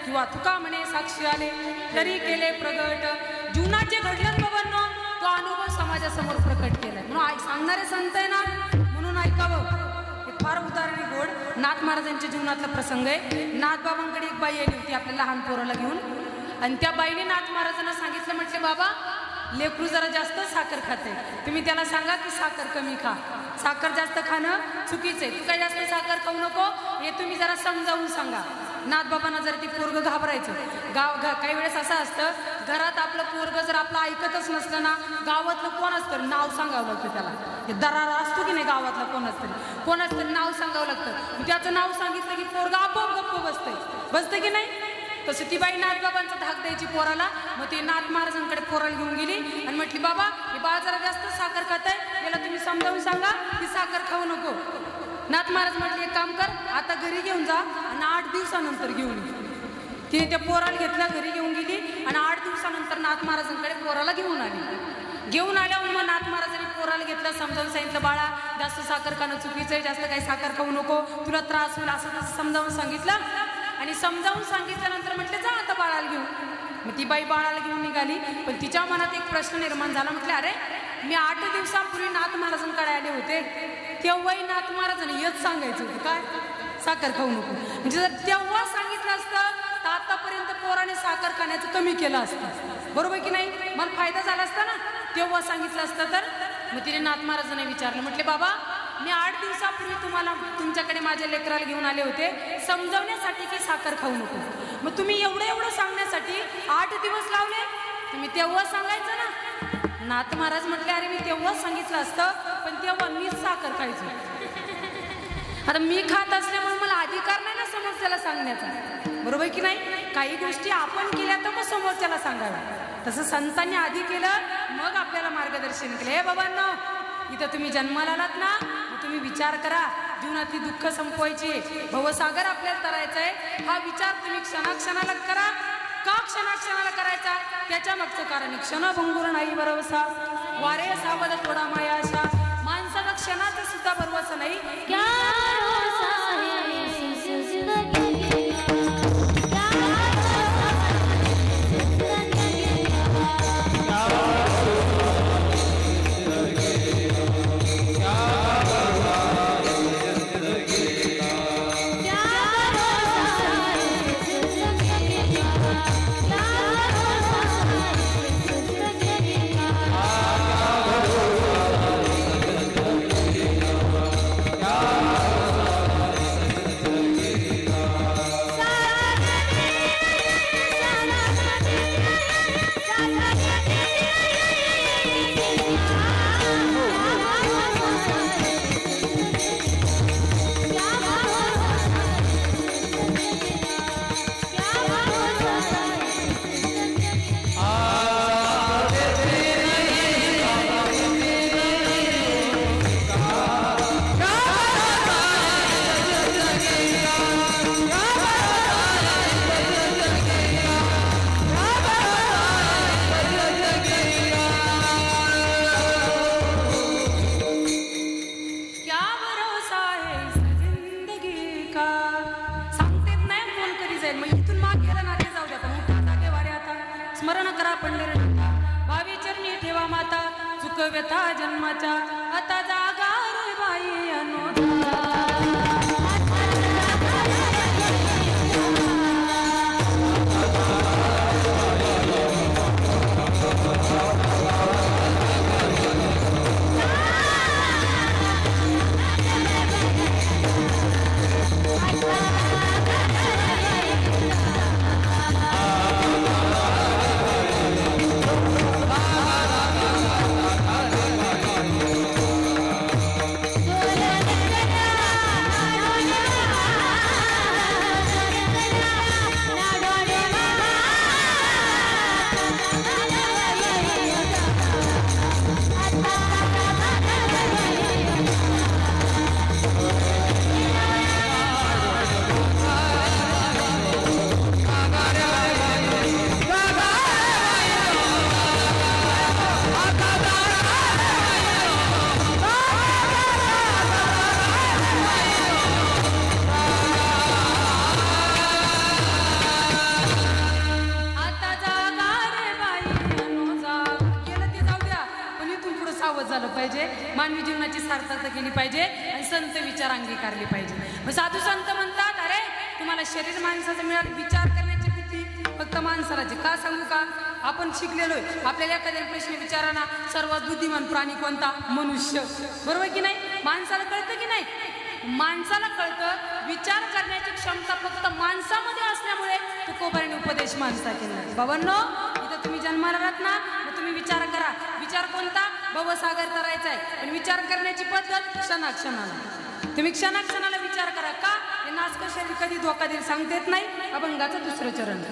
किंवा तुका म्हणे साक्षी आले तरी केले प्रगट. जीवनात जे घडलं बाबांनो तो अनुभव समाजासमोर प्रकट केलाय. म्हणून सांगणारे संत आहे ना, म्हणून ऐकावं. एक फार उदाहरण गोड नाथ महाराजांच्या जीवनातला प्रसंग आहे. नाथ बाबांकडे एक बाई आली होती आपल्या लहान पोराला घेऊन, आणि त्या बाईने नाथ महाराजांना सांगितलं, म्हटले बाबा लेकरू जरा जास्त साखर खाते, तुम्ही त्याला सांगा की साखर कमी खा, साखर जास्त खाणं चुकीचं आहे, तू काही जास्त साखर खाऊ नको, हे तुम्ही जरा समजावून सांगा. नाथ बाबांना जर ती पोरग घाबरायचं. काही वेळेस असं असतं, घरात आपलं पोरग जर आपलं ऐकतच नसलं ना, गावातलं कोण असतं नाव सांगावं लागतं त्याला. दरारा असतो की नाही गावातला कोण असतं नाव सांगावं लागतं. त्याचं नाव सांगितलं की पोरग आपोआप गप्प बसतं की नाही? तसं ती बाई नाथ बाबांचा धाक द्यायची पोराला. मग ती नाथ महाराजांकडे पोराला घेऊन गेली आणि म्हटली, बाबा हे बाळ जरा जास्त साखर खात आहे, याला तुम्ही समजावून सांगा की साखर खाऊ नको. नाथ महाराज म्हटले, एक काम कर, आता घरी घेऊन जा आणि 8 दिवसानंतर घेऊन ये. तिने त्या पोराला घेतल्या, घरी घेऊन गेली आणि 8 दिवसानंतर नाथ महाराजांकडे पोराला घेऊन आली. घेऊन आल्यावर मग नाथ महाराजांनी पोराला घेतलं, समजावून सांगितलं, बाळा जास्त साखर खाणं चुकीचं आहे, जास्त काही साखर खाऊ नको, तुला त्रास होईल, असं तसं समजावून सांगितलं. आणि समजावून सांगितल्यानंतर म्हटलं जा आता बाळाला घेऊन. मग ती बाई बाळाला घेऊन निघाली. पण तिच्या मनात एक प्रश्न निर्माण झाला. म्हटलं अरे मी 8 दिवसांपूर्वी नाथ महाराजांकडे आले होते, तेव्हाही नाथ महाराजांनी हेच सांगायचं होतं काय, साखर खाऊ नको. म्हणजे जर तेव्हा सांगितलं असतं तर आतापर्यंत पोराने साखर खाण्याचं कमी केलं असतं, बरोबर की नाही? मला फायदा झाला असता ना तेव्हा सांगितलं असतं तर. मग तिने नाथ महाराजांना विचारलं, म्हटले बाबा मी 8 दिवसापूर्वी तुम्हाला तुमच्याकडे माझ्या लेकराला घेऊन आले होते समजवण्यासाठी की साखर खाऊ नको. मग तुम्ही एवढं सांगण्यासाठी 8 दिवस लावले. तुम्ही तेव्हा सांगायचं ना. नाथ महाराज म्हटले अरे मी तेव्हाच सांगितलं असतं पण तेव्हा मीच साखर खायचो. आता मी खात असल्यामुळे मला अधिकार नाही ना समोरच्याला सांगण्याचा. बरोबर की नाही. काही गोष्टी आपण केल्या तर मग समोरच्याला सांगाव्या. तसं संतांनी आधी केलं मग आपल्याला मार्गदर्शन केलं. हे बाबांनो इथं तुम्ही जन्माला आलात ना मग तुम्ही विचार करा. जीवनातली दुःख संपवायची भवसागर आपल्याला तरायचंय. हा विचार तुम्ही क्षणाक्षणाला करा. का क्षणाक्षणाला करायचा त्याच्या मागचं कारण क्षणभंगुर नाही भरवसा वारे सावध थोडा मायाशा. माणसाला क्षणाचा सुद्धा भरवसा नाही. व्यथा जन्माच्या आता जागा रे बाई अनोदा. मानवी जीवनाची सार्थकता केली पाहिजे आणि संत विचार अंगीकारले पाहिजे. मग साधू संत म्हणतात अरे तुम्हाला शरीर माणसाचं मिळालं विचार करण्याची बुद्धी फक्त माणसालाची. का सांगू का आपण शिकलेलो आहे. आपल्याला एखाद्या प्रश्न विचाराना सर्वात बुद्धिमान प्राणी कोणता मनुष्य. बरोबर की नाही. माणसाला कळतं की नाही. माणसाला कळतं. विचार करण्याची क्षमता फक्त माणसामध्ये असल्यामुळे तुकोबाराने उपदेश माणसा केला. बाबांनो इथं तुम्ही जन्माला राहत ना मग तुम्ही विचार करा. विचार कोणता भवसागर करायचा आहे पण विचार करण्याची पद्धत क्षणाक्षणाला. तुम्ही क्षणाक्षणाला विचार करा. का हे नासक शरीर कधी धोका देईल सांगता येत नाही. अभंगाचं दुसरं चरण.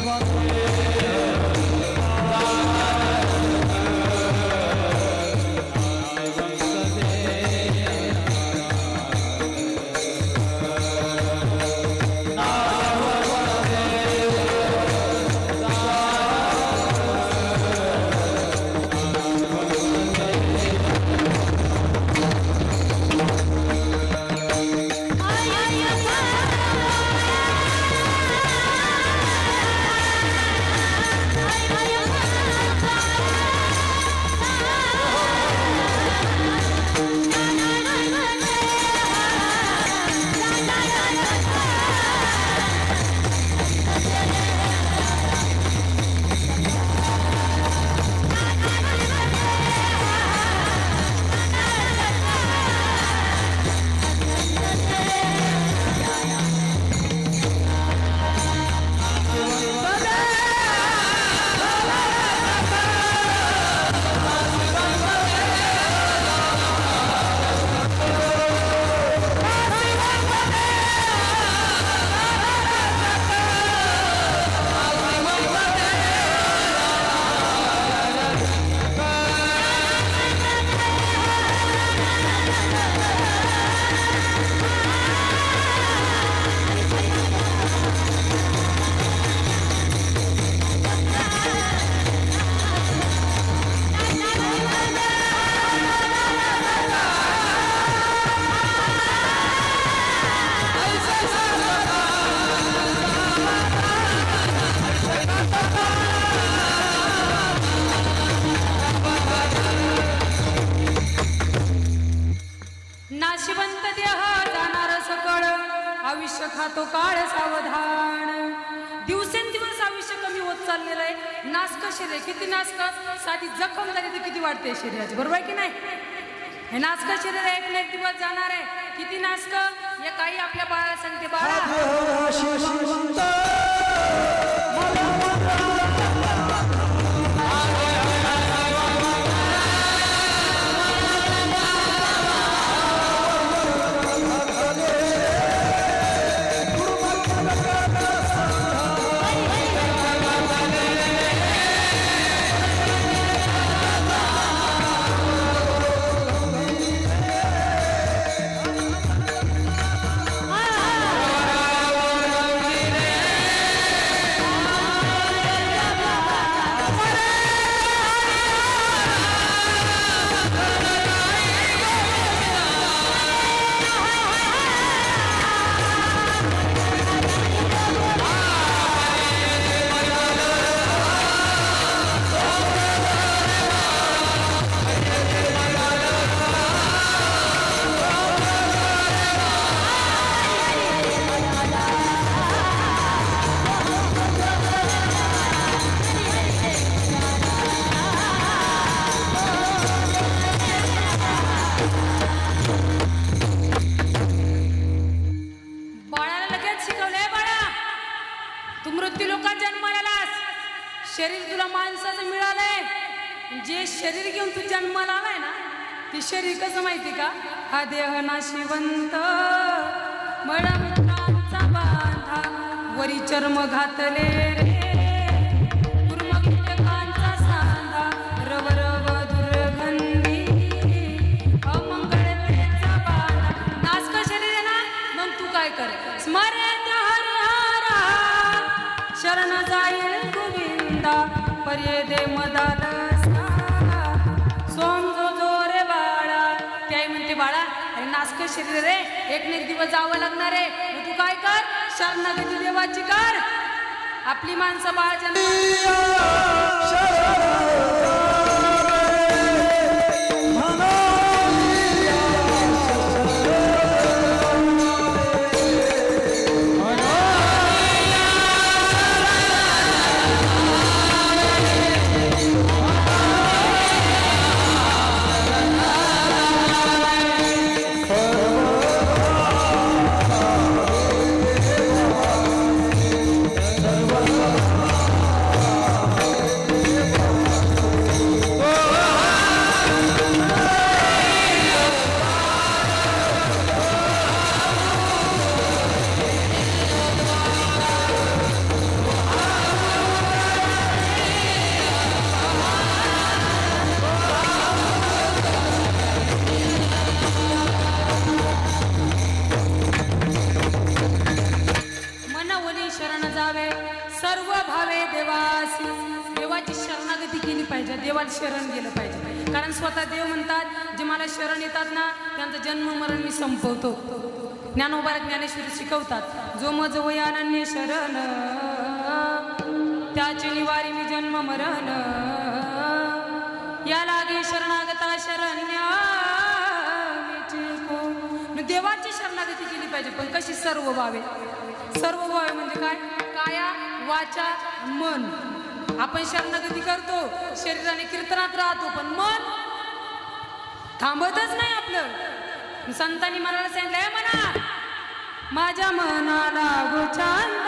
Bye. खातो काळ सावधान. दिवसेंदिवस आयुष्य कमी होत चाललेलं आहे. नासक शरीर किती नासक, साधी जखम झाली तर किती वाढते शरीराची, बरोबर आहे की नाही? हे नासक शरीर एक ना एक दिवस जाणार आहे. किती नासक हे काही आपल्या बाळाला सांगते, बाळा शरीर तुला माणसाचं मिळालंय. जे शरीर घेऊन तू जन्माला आलाय ना, ते शरीर कसं माहिती का? हा देह नाशिवंत मळमूत्रांचा बांधा, वरी चर्म घातले रे कुर्मकीटकांचा सांधा, रव रव दुर्गंधी अमंगळतेचा बांधा. नासक शरीर आहे ना, मग तू काय कर, स्मरेत हरिहरा शरण जाईल गोविंदा, पर्ये दे मदालसा सोम जो जो रे बाळा. त्याही म्हणते, बाळा अरे नासक शरीर रे, एक ना एक दिवस जावं लागणार आहे. मग तू काय कर, शरणागती देवाची कर. आपली माणसं बाळ देवाला शरण गेलं पाहिजे. कारण स्वतः देव म्हणतात, जे मला शरण येतात ना त्यांचं जन्म मरण मी संपवतो. ज्ञानोबा ज्ञानेश्वरी शिकवतात, जो मज वय अनन्य शरण त्याची निवारी मी जन्म मरण, या लागे शरणागता शरण्या. देवाची शरणागती केली पाहिजे, पण कशी? सर्व भावे. सर्व भावे म्हणजे काय? काया वाचा मन. आपण शरणागती करतो, शरीराने कीर्तनात राहतो, पण मन थांबतच नाही आपलं. संतांनी मनाला सांगितलंय, म्हणा माझ्या मनाला गोचांद,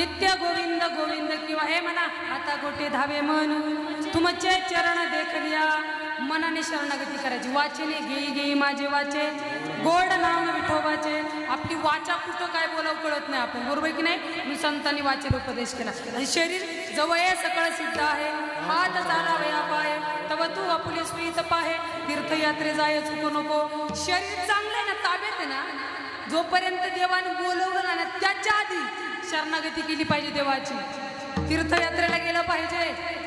नित्य गोविंद गोविंद किंवा हे म्हणा आता गोटे धावे मन तुमचे चरण देखलिया मनाने शरणागती करायची. वाचेने घेई घेई माझे वाचे गोड नाम विठोबाचे. आपली वाचा कुठं काय बोलावं कळत नाही आपण, बरोबर की नाही. मी संतांनी वाचेला उपदेश केला. आणि शरीर जवळ सकळ सिद्ध आहे हात चालावे पाय तव तू आपुले स्वीत पाहे तीर्थयात्रे जाय चुकू नको. शरीर चांगलं आहे ना, ताब्यात आहे ना, जोपर्यंत देवाने बोलवलं ना त्याच्या आधी शरणागती केली पाहिजे देवाची. तीर्थयात्रेला गेलं पाहिजे.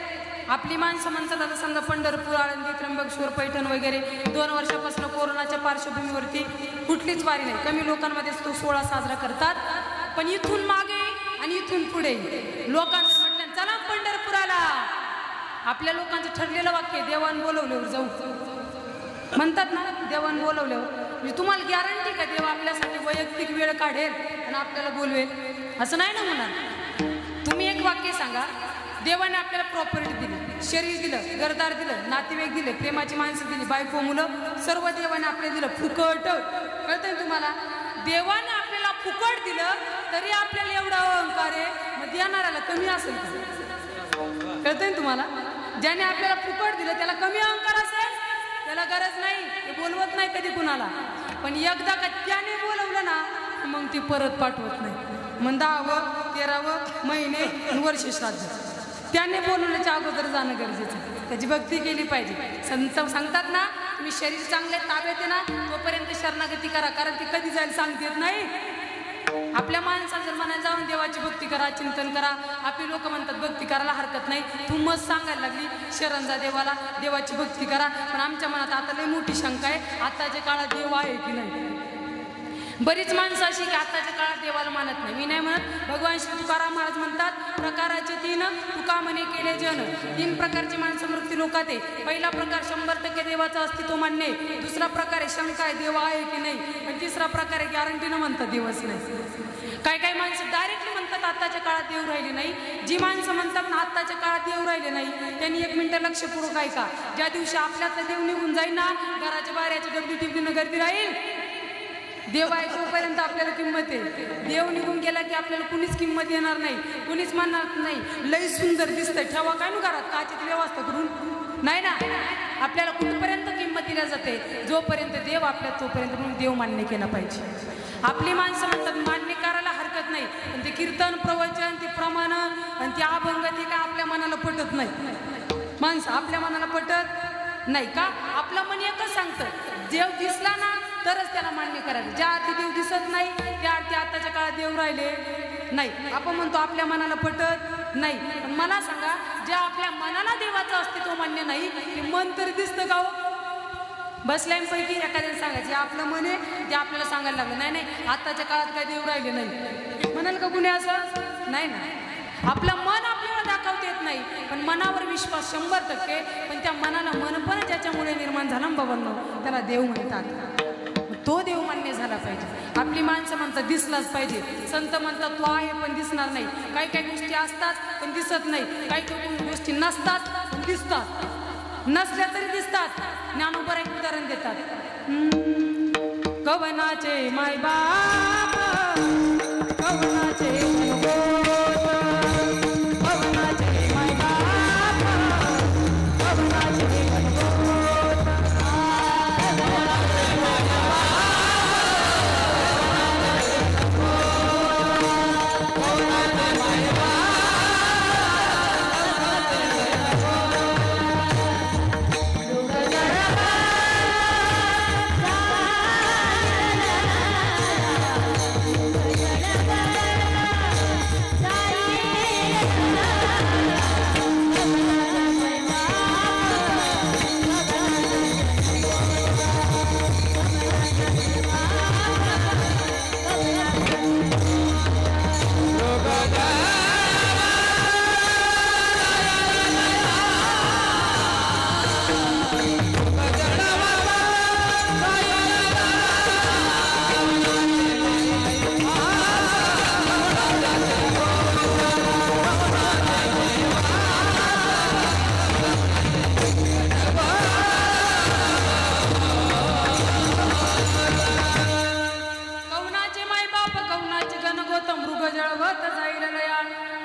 आपली माणसं म्हणतात आता समजा पंढरपूर आळंदी त्र्यंबकेश्वर पैठण वगैरे 2 वर्षापासून कोरोनाच्या पार्श्वभूमीवरती कुठलीच वारी नाही. कमी लोकांमध्येच तो सोहळा साजरा करतात. पण इथून मागे आणि इथून पुढे लोकांचं म्हटलं चला पंढरपुराला. आपल्या लोकांचं ठरलेलं वाक्य देवान बोलवल्यावर जाऊ म्हणतात ना. देवान बोलवल्यावर म्हणजे तुम्हाला गॅरंटी का देव आपल्यासाठी वैयक्तिक वेळ काढेल आणि आपल्याला बोलवेल? असं नाही ना म्हणा. तुम्ही एक वाक्य सांगा. देवाने आपल्याला प्रॉपर्टी दिली, शरीर दिलं, घरदार दिलं, नातेवाईक दिले, प्रेमाची माणसं दिली, बायको मुलं सर्व देवाने आपल्याला दिलं फुकट. कळतंय तुम्हाला? देवाने आपल्याला फुकट दिलं तरी आपल्याला एवढा अहंकार आहे, मग देणाऱ्याला कमी असेल का? कळतंय तुम्हाला? ज्याने आपल्याला फुकट दिलं त्याला कमी अहंकार असेल? त्याला गरज नाही, ते बोलवत नाही कधी कुणाला. पण एकदा का त्याने बोलवलं ना मग ती परत पाठवत नाही. मग 10वं 13वं महिने वर्ष श्राद्ध त्याने बोलवण्याच्या अगोदर जाणं गरजेचं. त्याची भक्ती केली पाहिजे. संत सांगतात ना तुम्ही शरीर चांगले ताब्यात आहे ना तोपर्यंत शरणागती करा, कारण ती कधी जाईल सांगता येत नाही. आपल्या माणसाला जर म्हणायला जाऊन देवाची भक्ती करा, चिंतन करा. आपली लोक म्हणतात भक्ती करायला हरकत नाही, तू मस्त सांगायला लागली शरण जा देवाला, देवाची भक्ती करा. पण आमच्या मनात आता लई मोठी शंका आहे, आताच्या काळात देव आहे की नाही. बरीच माणसं अशी की आताच्या काळात देवाला मानत नाही. मी नाही म्हणत. भगवान श्री तुकाराम महाराज म्हणतात प्रकाराचे 3 तुका म्हणे केले जन. 3 प्रकारची माणसं मृत्यू लोकात आहे. पहिला प्रकार 100% देवाचं अस्तित्व मान्य आहे. दुसरा प्रकार आहे शंका आहे देव आहे की नाही. पण तिसरा प्रकार आहे गॅरंटीनं म्हणतात देवच नाही. काही माणसं डायरेक्टली म्हणतात आत्ताच्या काळात देव राहिले नाही. जी माणसं म्हणतात ना आत्ताच्या काळात देव राहिले नाही त्यांनी 1 मिनिटं लक्षपूर्वक ऐका. ज्या दिवशी आपल्यातला देव निघून जाईल ना घराच्या बाहेरच्या डब्ल्यू टिपीनं गर्दी राहील. देव आहे तोपर्यंत आपल्याला किंमत आहे. देव निघून गेला की आपल्याला कुणीच किंमत येणार नाही, कुणीच म्हणणार नाही लई सुंदर दिसतंय ठेवा काय ना घरात काचेची व्यवस्था करून. नाही ना, आपल्याला कुठपर्यंत किंमत दिल्या जाते जोपर्यंत देव आपल्यात तोपर्यंत म्हणून देव मान्य केला पाहिजे. आपली माणसं म्हणतात मान्य करायला हरकत नाही, पण ते कीर्तन प्रवचन ते प्रमाण आणि ते अभंग ते काय आपल्या मनाला पटत नाही. माणसं आपल्या मनाला पटत नाही का? आपलं मन एकच सांगतं देव दिसला ना तरच त्याला मान्य करायचं. ज्या अर्थी देव दिसत नाही त्या अर्थी आताच्या काळात देव राहिले नाही. आपण म्हणतो आपल्या मनाला पटत नाही. पण मला सांगा ज्या आपल्या मनाला देवाचं अस्तित्व मान्य नाही ते मन तरी दिसतं का हो? बसल्यांपैकी एखाद्याने सांगायचं आपलं मन आहे ते आपल्याला सांगायला लागलं नाही नाही आताच्या काळात काय देव राहिले नाही म्हणाल का कुणी? असं नाही ना. आपलं मन आपल्याला दाखवता येत नाही पण मनावर विश्वास 100%. पण त्या मनाला मनपण ज्याच्यामुळे निर्माण झाला बाबांनो त्याला देव म्हणतात. तो देव मान्य झाला पाहिजे. आपली माणसं म्हणतात दिसलाच पाहिजे. संत म्हणतात तो आहे पण दिसणार नाही. काही गोष्टी असतात पण दिसत नाही. काही गोष्टी नसतात पण दिसतात. नसल्या तरी दिसतात. ज्ञानोबा एक उदाहरण देतात. कवनाचे माय बाप कवनाचे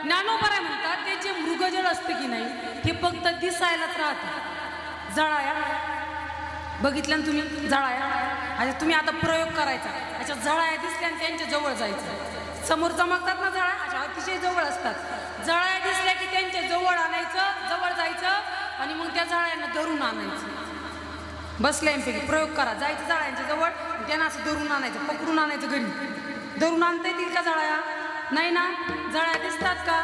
ज्ञानोबराय म्हणतात ते जे मृगजळ असतं की नाही हे फक्त दिसायलाच राहतं. जळाया बघितलं ना तुम्ही, जळाया. अच्छा तुम्ही आता प्रयोग करायचा, अच्छा जळाया दिसल्या आणि त्यांच्या जवळ जायचं. समोर चमकतात ना जळा, अच्छा अतिशय जवळ असतात. जळाया दिसल्या की त्यांच्या जवळ आणायचं, जवळ जायचं आणि मग त्या जळायांना धरून आणायचं. बसल्यापैकी प्रयोग करा, जायचं जळायांच्या जवळ, त्यांना असं धरून आणायचं, पकडून आणायचं घरी. धरून आणता येतील का जळाया? नाही ना. जळाया दिसतात का?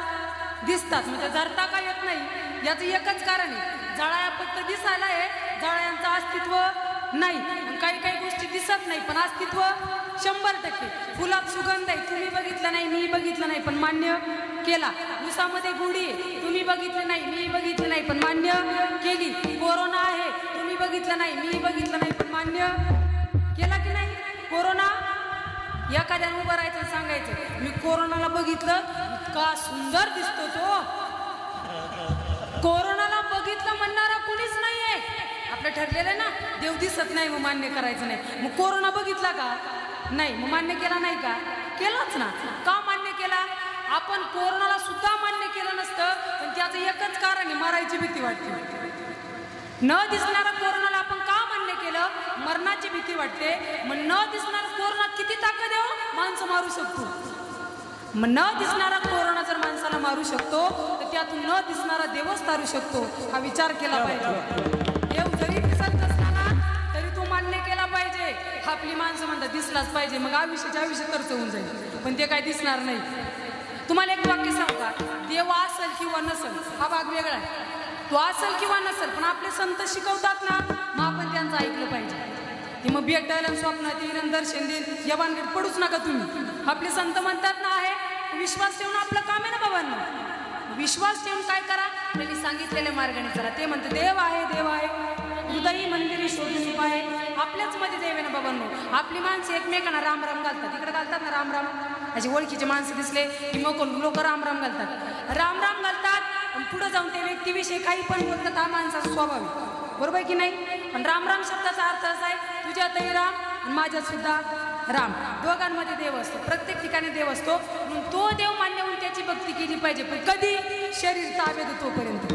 दिसतात. म्हणजे धरता का येत नाही याचं एकच कारण आहे, जळाया फक्त दिसायला आहे, जळायांचं अस्तित्व नाही. काही काही गोष्टी दिसत नाही पण अस्तित्व 100%. फुलात सुगंध आहे, तुम्ही बघितलं नाही, मी बघितलं नाही पण मान्य केला. ऊसामध्ये गुढी आहे, तुम्ही बघितलं नाही, मी बघितलं नाही पण मान्य केली. कोरोना आहे, तुम्ही बघितलं नाही, मी बघितलं नाही पण मान्य केला की नाही. कोरोना एखाद्यानं उभं राहायचं सांगायचं मी कोरोनाला बघितलं, इतका सुंदर दिसतो तो. कोरोनाला बघितलं म्हणणारा कुणीच नाहीये. आपलं ठरलेलं आहे ना, देव दिसत नाही मग मान्य करायचं नाही. मग कोरोना बघितला का? नाही. मग मान्य केला नाही का? केलाच ना. का मान्य केला? आपण कोरोनाला सुद्धा मान्य केलं नसतं पण त्याचं एकच कारण आहे, मरायची भीती वाटते. न दिसणारा कोरोनाला आपण का मान्य केलं? मरणाची भीती वाटते. मग न दिसणारा कोरोना किती ताकद आहे, माणसं मारू शकतो. मग न दिसणारा कोरोना जर माणसाला मारू शकतो तर त्यातून न दिसणारा देवच तारू शकतो. हा विचार केला पाहिजे. देव जरी दिसत नसला तरी तो मान्य केला पाहिजे. आपली माणसं म्हणतात दिसलाच पाहिजे, मग आयुष्याच्या आयुष्य खर्च होऊन जाईल पण ते काय दिसणार नाही. तुम्हाला एक वाक्य सांगू का? देव असेल किंवा नसेल हा भाग वेगळा आहे. तो असेल किंवा नसेल पण आपले संत शिकवतात ना, मग आपण त्यांचं ऐकलं पाहिजे. ते मग भेटायला स्वप्नात येईल, दर्शन देईल, या भानगडीत पडूच नका तुम्ही. आपले संत म्हणतात ना आहे, विश्वास ठेवून आपलं काम आहे ना बाबांना. विश्वास ठेवून काय करा? त्यांनी सांगितलेल्या मार्गाने चला. ते म्हणते देव आहे, देव आहे, हृदयी मंदिरी शोधून आहे. आपल्याच मध्ये देव आहे ना बाबांनो. आपली माणसं एकमेकांना राम राम घालतात, इकडे घालतात ना राम राम. अशी ओळखीचे माणसं दिसले की मग लोक राम राम घालतात, राम राम घालतात. पुढे जाऊन त्या व्यक्तीविषयी काही पण बोलतात, हा माणसाचा स्वभाव आहे. बरोबर आहे की नाही? पण राम राम शब्दाचा अर्थ असा आहे, तुझ्यातही राम आणि माझ्यात सुद्धा राम. दोघांमध्ये देव असतो, प्रत्येक ठिकाणी देव असतो. म्हणून तो देव मान्य होऊन त्याची भक्ती केली पाहिजे. पण कधी? शरीर ताब्यात तोपर्यंत.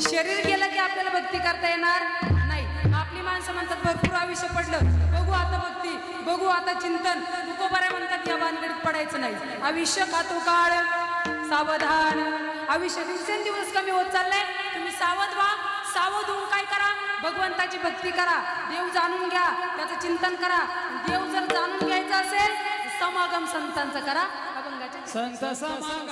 शरीर गेलं की आपल्याला भक्ती करता येणार नाही. आपली माणसं म्हणतात भरपूर आयुष्य पडलं, बघू आता भक्ती, बघू आता चिंतन. तुकोबाऱ्या म्हणतात या भानगडीत पडायचं नाही. आयुष्य खातो काळ सावधान. आयुष्य दिवसेंदिवस कमी होत चाललंय, तुम्ही सावध व्हा. सावध होऊन काय करा? भगवंताची भक्ती करा, देव जाणून घ्या, त्याचं चिंतन करा. देव जर जाणून घ्यायचं असेल समागम संतांचा करा. अभंगाचे संत समागम